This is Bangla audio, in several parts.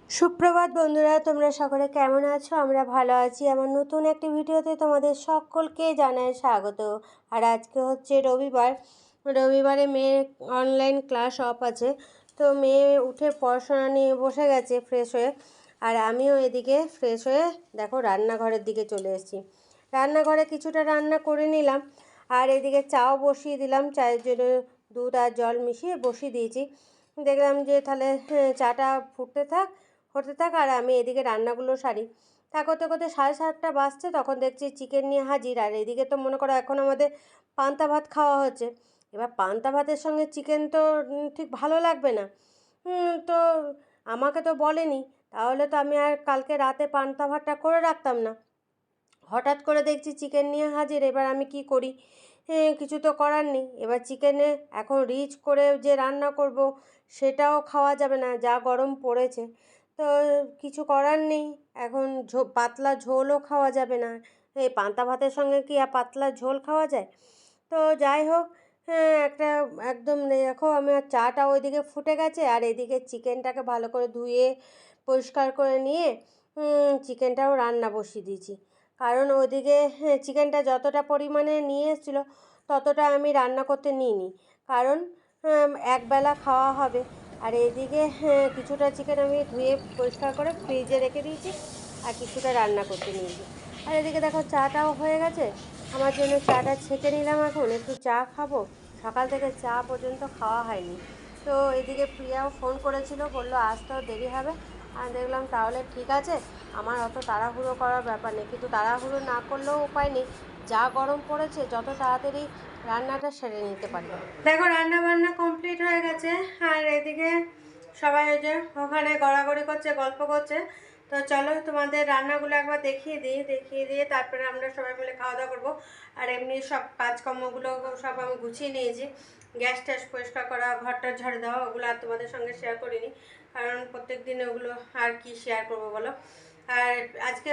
সুপ্রভাত বন্ধুরা, তোমরা সকলে কেমন আছো? আমরা ভালো আছি। আমার নতুন একটি ভিডিওতে তোমাদের সকলকে জানাই স্বাগত। আর আজকে হচ্ছে রবিবারে মেয়ের অনলাইন ক্লাস অফ আছে, তো মেয়ে উঠে পড়াশোনা নিয়ে বসে গেছে ফ্রেশ হয়ে। আর আমিও এদিকে ফ্রেশ হয়ে দেখো রান্নাঘরের দিকে চলে এসেছি। রান্নাঘরে কিছুটা রান্না করে নিলাম, আর এদিকে চাও বসিয়ে দিলাম। চায়ের জন্য দুধ আর জল মিশিয়ে বসিয়ে দিয়েছি। দেখলাম যে তাহলে চাটা হতে থাক আর আমি এদিকে রান্নাগুলো সারি। তা করতে করতে 7:30 বাজছে, তখন দেখছি চিকেন নিয়ে হাজির। আর এদিকে তো মনে করো এখন আমাদের পান্তা ভাত খাওয়া হচ্ছে। এবার পান্তা ভাতের সঙ্গে চিকেন তো ঠিক ভালো লাগবে না। তো আমাকে তো বলেনি, তাহলে তো আমি আর কালকে রাতে পান্তা ভাতটা করে রাখতাম না। হঠাৎ করে দেখছি চিকেন নিয়ে হাজির। এবার আমি কি করি? কিছু তো করার নেই। এবার চিকেনে এখন রিচ করে যে রান্না করব সেটাও খাওয়া যাবে না, যা গরম পড়েছে। তো কিছু করার নেই। এখন পাতলা ঝোলও খাওয়া যাবে না। এই পান্তা ভাতের সঙ্গে কি আর পাতলা ঝোল খাওয়া যায়? তো যাই হোক, একটা একদম দেখো আমার চাটা ওইদিকে ফুটে গেছে, আর এদিকে চিকেনটাকে ভালো করে ধুয়ে পরিষ্কার করে নিয়ে চিকেনটাও রান্না বসিয়ে দিয়েছি। কারণ ওইদিকে চিকেনটা যতটা পরিমাণে নিয়ে এসেছিলো ততটা আমি রান্না করতে নিইনি, কারণ একবেলা খাওয়া হবে। আর এদিকে কিছুটা চিকেন আমি ধুয়ে পরিষ্কার করে ফ্রিজে রেখে দিয়েছি, আর কিছুটা রান্না করতে নিয়েছি। আর এদিকে দেখো চাটাও হয়ে গেছে। আমার জন্য চাটা ছেঁকে নিলাম, এখন একটু চা খাবো। সকাল থেকে চা পর্যন্ত খাওয়া হয়নি। তো এদিকে প্রিয়াও ফোন করেছিল, বললো আসতেও দেরি হবে। আর দেখলাম তাহলে ঠিক আছে, আমার অত তাড়াহুড়ো করার ব্যাপার নেই, কিন্তু তাড়াহুড়ো না করলেও উপায় নেই। যা গরম পড়েছে, যত তাড়াতাড়ি রান্নাটা সেরে নিতে পারি। দেখো রান্না বান্না কমপ্লিট হয়ে গেছে, আর এদিকে সবাই ওই যে ওখানে গড়াগড়ি করছে, গল্প করছে। তো চলো তোমাদের রান্নাগুলো একবার দেখিয়ে দিয়ে তারপরে আমরা সবাই মিলে খাওয়া দাওয়া করবো। আর এমনি সব কাজকর্মগুলো সব আমি গুছিয়ে নিয়েছি। গ্যাস ট্যাস পরিষ্কার করা, ঘরটা ঝাড়ু দেওয়া, ওগুলো আর তোমাদের সঙ্গে শেয়ার করিনি, কারণ প্রত্যেক দিন ওগুলো আর কি শেয়ার করবো বলো। আর আজকে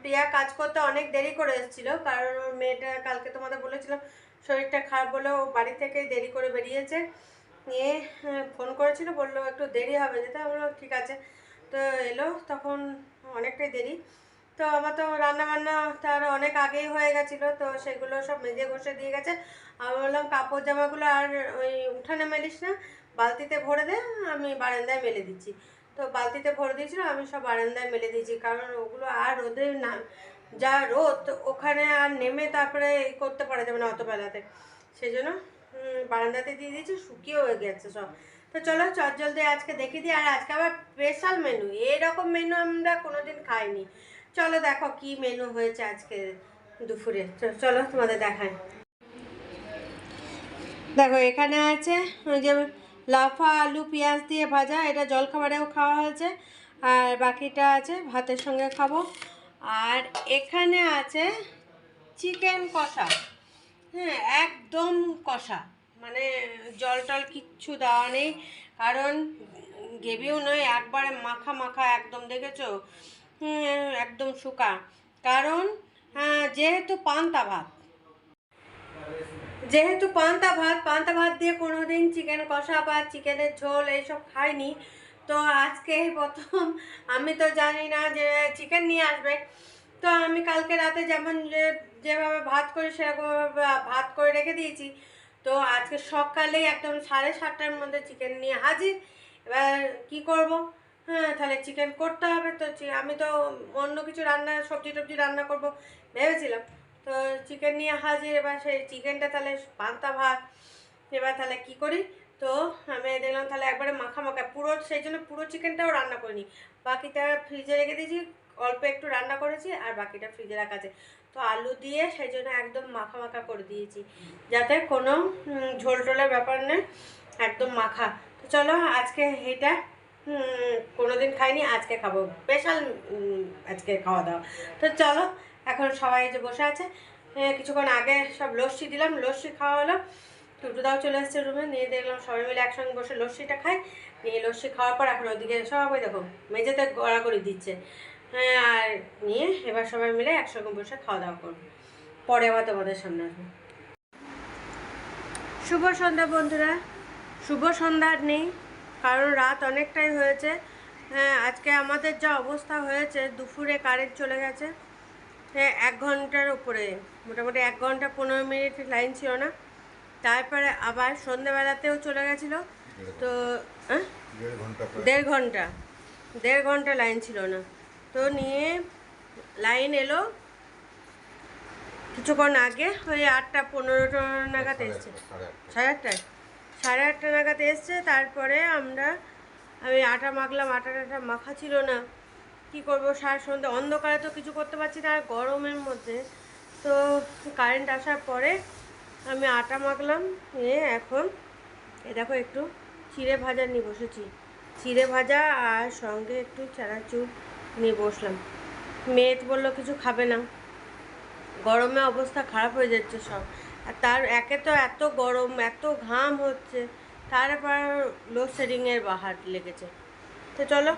প্রিয়া কাজ করতে অনেক দেরি করে এসেছিলো, কারণ ওর মেয়েটা কালকে তোমাদের বলেছিলাম শরীরটা খারাপ বলে ও বাড়ি থেকে দেরি করে বেরিয়েছে। নিয়ে ফোন করেছিল, বললো একটু দেরি হবে যেতে। আমি বললাম ঠিক আছে। তো এলো তখন অনেকটাই দেরি। তো আমার তো রান্নাবান্না তার অনেক আগেই হয়ে গেছিলো, তো সেগুলো সব মেজে ঘষে দিয়ে গেছে। আমি বললাম কাপড় জামাগুলো আর ওই উঠানে মেলিস না, বালতিতে ভরে দে, আমি বারান্দায় মেলে দিচ্ছি। তো বালতিতে ভরে দিয়েছিল, আমি সব বারান্দায় মেলে দিয়েছি, কারণ ওগুলো আর রোদে না, যা রোদ ওখানে আর নেমে তারপরে করতে পারা যাবে না অত বেলাতে। সেই জন্য বারান্দাতে দিয়ে দিয়েছি, শুকিয়েও হয়ে গেছে সব। তো চলো চটজলদি আজকে দেখিয়ে দিই। আর আজকে আবার স্পেশাল মেনু, এরকম মেনু আমরা কোনোদিন খাইনি। চলো দেখো কি মেনু হয়েছে আজকে দুপুরে। চলো তোমাদের দেখাই। দেখো এখানে আছে ওই যে লাফা আলু পেঁয়াজ দিয়ে ভাজা, এটা জলখাবারেও খাওয়া হয়েছে, আর বাকিটা আছে ভাতের সঙ্গে খাবো। আর এখানে আছে চিকেন কষা, হ্যাঁ একদম কষা, মানে জল টল কিচ্ছু দেওয়া নেই, কারণ গ্রেভিও নয়, একবারে মাখা মাখা একদম, দেখেছো একদম শুকা। কারণ যেহেতু পান্তা ভাত দিয়ে কোনোদিন চিকেন কষা বা চিকেনের ঝোল এইসব খাইনি। তো আজকে প্রথম, আমি তো জানি না যে চিকেন নিয়ে আসবে। তো আমি কালকে রাতে যেভাবে ভাত করি সেরকম ভাত করে রেখে দিয়েছি। তো আজকে সকালেই একদম 7:30টার মধ্যে চিকেন নিয়ে হাজির। এবার কি করব? তাহলে চিকেন করতে হবে। তো আমি তো অন্য কিছু সবজি টবজি রান্না করব ভেবেছিলাম। তো চিকেন নিয়ে হাজির, এবার সেই চিকেনটা তাহলে পান্তা ভাত। এবার তাহলে কি করি? তো আমি দেখলাম তাহলে একবারে মাখা মাখা পুরো, সেই জন্য পুরো চিকেনটাও রান্না করিনি, বাকিটা ফ্রিজে রেখে দিয়েছি। অল্প একটু রান্না করেছি আর বাকিটা ফ্রিজে রাখা আছে। তো আলু দিয়ে সেই জন্য একদম মাখা মাখা করে দিয়েছি, যাতে কোনো ঝোল টোলের ব্যাপার নেই, একদম মাখা। তো চলো আজকে এটা কোনোদিন খাইনি, আজকে খাবো, স্পেশাল আজকে খাওয়া দাওয়া। তো চলো এখন সবাই যে বসে আছে, কিছুক্ষণ আগে সব লস্যি দিলাম, লস্যি খাওয়া হলো। টুটুদাও চলে এসছে রুমে, নিয়ে দেখলাম সবাই মিলে একসঙ্গে বসে লস্যিটা খাই। নিয়ে লস্যি খাওয়ার পর এখন ওদিকে সবাই দেখো মেঝেতে গড়াগড়ি দিচ্ছে। আর নিয়ে এবার সবাই মিলে একসঙ্গে বসে খাওয়া দাওয়া করবো, পরে আবার তোমাদের সামনে আসবো। শুভ সন্ধ্যা বন্ধুরা। শুভ সন্ধ্যা নেই, কারণ রাত অনেকটাই হয়েছে। হ্যাঁ, আজকে আমাদের যা অবস্থা হয়েছে, দুপুরে কারেন্ট চলে গেছে। হ্যাঁ, 1 ঘন্টার উপরে, মোটামুটি 1 ঘন্টা 15 মিনিট লাইন ছিল না। তারপরে আবার সন্ধ্যেবেলাতেও চলে গেছিলো। তো হ্যাঁ, 1.5 ঘন্টা 1.5 ঘন্টা লাইন ছিল না। তো নিয়ে লাইন এলো কিছুক্ষণ আগে, ওই 8:15 নাগাদ এসছে। 8:30 8:30 নাগাদ এসছে। তারপরে আমি আটা মাখলাম, আটা মাখা ছিল না। কি করব, সারা সন্ধ্যে অন্ধকারে তো কিছু করতে পারছি না, আর গরমের মধ্যে। তো কারেন্ট আসার পরে আমি আটা মাখলাম, এখন দেখো একটু চিড়ে ভাজা নিয়ে বসেছি। চিড়ে ভাজা আর সঙ্গে একটু চানাচুর নিয়ে বসলাম। মেয়ে বললো কিছু খাবে না, গরমে অবস্থা খারাপ হয়ে যাচ্ছে সব। আর তার একে তো এত গরম, এত ঘাম হচ্ছে, তারপর লোডশেডিংয়ের বাহার লেগেছে। তো চলো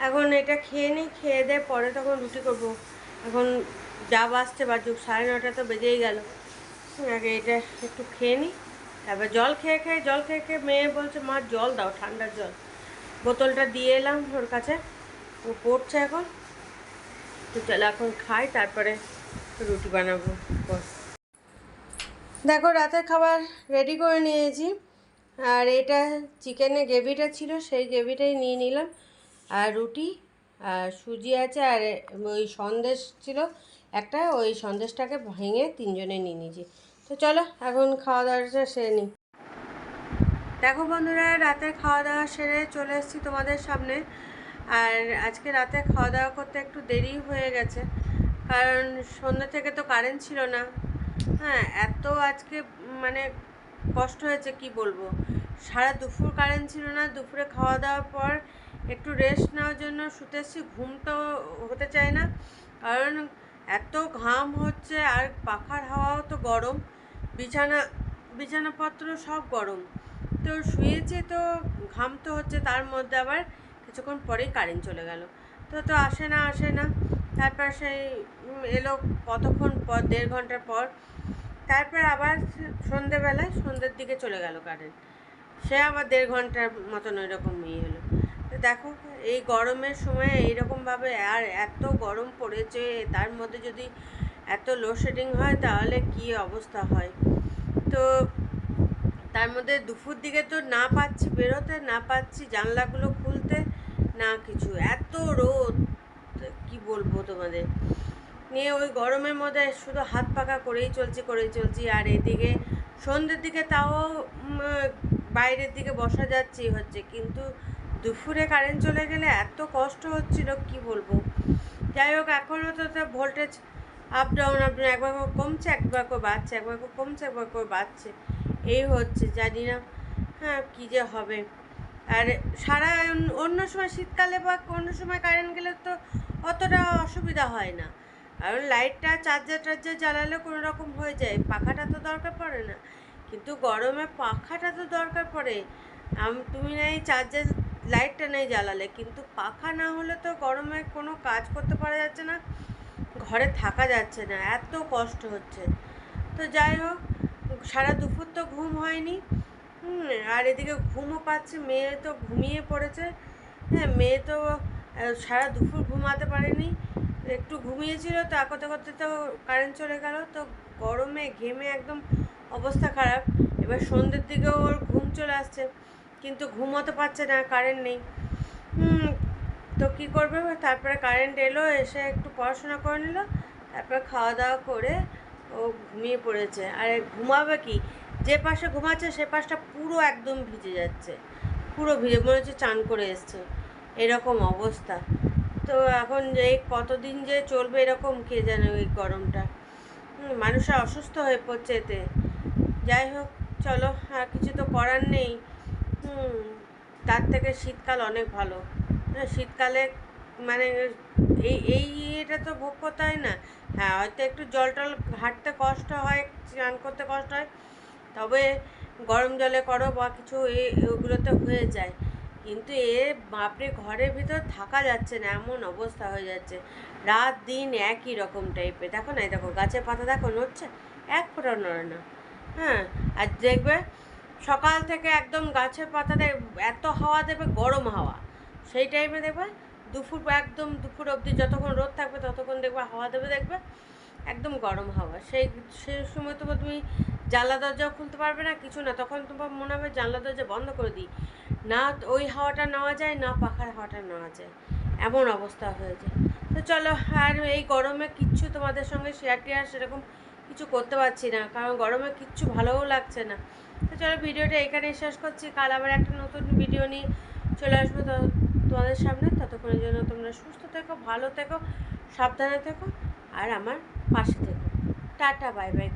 এখন এটা খেয়ে নিই, খেয়ে দিয়ে পরে তখন রুটি করবো। এখন যা বাজছে বাজুক, 9:30 তো বেজেই গেল। আগে এটা একটু খেয়ে নিই, তারপর জল খেয়ে মেয়ে বলছে মা জল দাও, ঠান্ডার জল। বোতলটা দিয়ে এলাম ওর কাছে, ও পড়ছে এখন। তো চলো এখন খাই, তারপরে রুটি বানাবো। দেখো রাতের খাবার রেডি করে নিয়েছি। আর এটা চিকেনের গ্রেভিটা ছিল, সেই গ্রেভিটাই নিয়ে নিলাম। আর রুটি আর সুজি আছে, আর ওই সন্দেশ ছিল একটা, ওই সন্দেশটাকে ভেঙে 3জনে নিয়ে নিয়েছি। তো চলো এখন খাওয়া দাওয়াটা সেরে নিই। দেখো বন্ধুরা, রাতের খাওয়া দাওয়া সেরে চলে এসেছি তোমাদের সামনে। আর আজকে রাতে খাওয়া দাওয়া করতে একটু দেরি হয়ে গেছে, কারণ সন্ধ্যা থেকে তো কারেন্ট ছিল না। হ্যাঁ, এত আজকে মানে কষ্ট হয়েছে কি বলবো। সারা দুপুর কারেন্ট ছিল না। দুপুরে খাওয়া দাওয়ার পর একটু রেস্ট নেওয়ার জন্য শুতে এসেছি, ঘুমটাও হতে চায় না, কারণ এত ঘাম হচ্ছে। আর পাখার হাওয়াও তো গরম, বিছানাপত্র সব গরম। তো শুয়েছি, তো ঘাম তো হচ্ছে, তার মধ্যে আবার কিছুক্ষণ পরেই কারেন্ট চলে গেল। তো আসে না। তারপর সেই এলো কতক্ষণ পর, 1.5 ঘন্টার পর। তারপর আবার সন্ধ্যের দিকে চলে গেল কারেন্ট, সে আবার 1.5 ঘন্টার মতন ওই রকম হলো। তো দেখো এই গরমের সময় এইরকমভাবে, আর এত গরম পড়েছে, তার মধ্যে যদি এত লোডশেডিং হয় তাহলে কি অবস্থা হয়। তো তার মধ্যে দুপুর দিকে তো না পাচ্ছি বেরোতে, না পাচ্ছি জানলাগুলো খুলতে, না কিছু, এত রোদ কি বলবো তোমাদের। নিয়ে ওই গরমের মধ্যে শুধু হাত পাকা করেই চলছি। আর এদিকে সন্ধ্যের দিকে তাও বাইরের দিকে বসা হচ্ছে, কিন্তু দুপুরে কারেন্ট চলে গেলে এত কষ্ট হচ্ছিল কি বলবো। যাই হোক, এখনও তো ভোল্টেজ আপ ডাউন, একবার কমছে, একবার করে বাড়ছে, একবার করে কমছে, একবার করে বাড়ছে, এই হচ্ছে। জানি না হ্যাঁ কী যে হবে। আর অন্য সময় শীতকালে বা অন্য সময় কারেন্ট গেলে তো অতটা অসুবিধা হয় না, কারণ লাইটটা চার্জার জ্বালালে কোনো রকম হয়ে যায়, পাখাটা তো দরকার পড়ে না। কিন্তু গরমে পাখাটা তো দরকার পড়ে। তুমি নেই চার্জার লাইটটা নেই জ্বালালে, কিন্তু পাখা না হলে তো গরমে কোনো কাজ করতে পারা যাচ্ছে না, ঘরে থাকা যাচ্ছে না, এত কষ্ট হচ্ছে। তো যাই হোক, সারা দুপুর তো ঘুম হয়নি। আর এদিকে ঘুমও পাচ্ছে, মেয়ে তো ঘুমিয়ে পড়েছে। হ্যাঁ, মেয়ে তো সারা দুপুর ঘুমাতে পারেনি, একটু ঘুমিয়েছিল, তা করতে তো কারেন্ট চলে গেল। তো গরমে ঘেমে একদম অবস্থা খারাপ। এবার সন্ধ্যের দিকেও ওর ঘুম চলে আসছে, কিন্তু ঘুমোতে পারছে না, কারেন্ট নেই। তো কী করবে, তারপরে কারেন্ট এলো, এসে একটু পড়াশোনা করে নিল, তারপরে খাওয়া দাওয়া করে ও ঘুমিয়ে পড়েছে। আর ঘুমাবে কি, যে পাশে ঘুমাচ্ছে সে পাশটা পুরো একদম ভিজে যাচ্ছে, পুরো ভিজে, মনে হচ্ছে চান করে এসছে, এরকম অবস্থা। তো এখন এই কতদিন যে চলবে এরকম কে জানে, ওই গরমটা মানুষরা অসুস্থ হয়ে পড়ছে এতে। যাই হোক চলো, আর কিছু তো করার নেই। তার থেকে শীতকাল অনেক ভালো। শীতকালে মানে এটা তো ভোগ করতে হয় না। হ্যাঁ, হয়তো একটু জল টল হাঁটতে কষ্ট হয়, স্নান করতে কষ্ট হয়, তবে গরম জলে করো বা কিছু ওগুলোতে হয়ে যায়। কিন্তু বাপরে, ঘরের ভিতর থাকা যাচ্ছে না, এমন অবস্থা হয়ে যাচ্ছে, রাত দিন একই রকম টাইপের। দেখো না, দেখো গাছের পাতা দেখো নড়ছে, এক ফোঁটা নড়ে না। হ্যাঁ, আর দেখবে সকাল থেকে একদম গাছের পাতাতে এত হাওয়া দেবে, গরম হাওয়া, সেই টাইমে দেখবে একদম দুপুর অবধি যতক্ষণ রোদ থাকবে ততক্ষণ দেখবে হাওয়া দেবে, দেখবে একদম গরম হাওয়া। সেই সময় তুমি জানলা দরজাও খুলতে পারবে না, কিছু না। তখন তোমার মনে হবে জানলা দরজা বন্ধ করে দিই, না ওই হাওয়াটা নেওয়া যায় না পাখার হাওয়াটা নেওয়া যায়, এমন অবস্থা হয়ে যায়। তো চলো, আর এই গরমে কিচ্ছু তোমাদের সঙ্গে শেয়ার সেরকম কিছু করতে পারছি না, কারণ গরমে কিচ্ছু ভালোও লাগছে না। তো চলো, ভিডিওটা এখানেই শেষ করছি। কাল আবার একটা নতুন ভিডিও নিয়ে চলে আসবো তোমাদের সামনে। ততক্ষণের জন্য তোমরা সুস্থ থেকো, ভালো থেকো, সাবধানে থেকো, আর আমার পাশে থেকো। Tata, bye bye.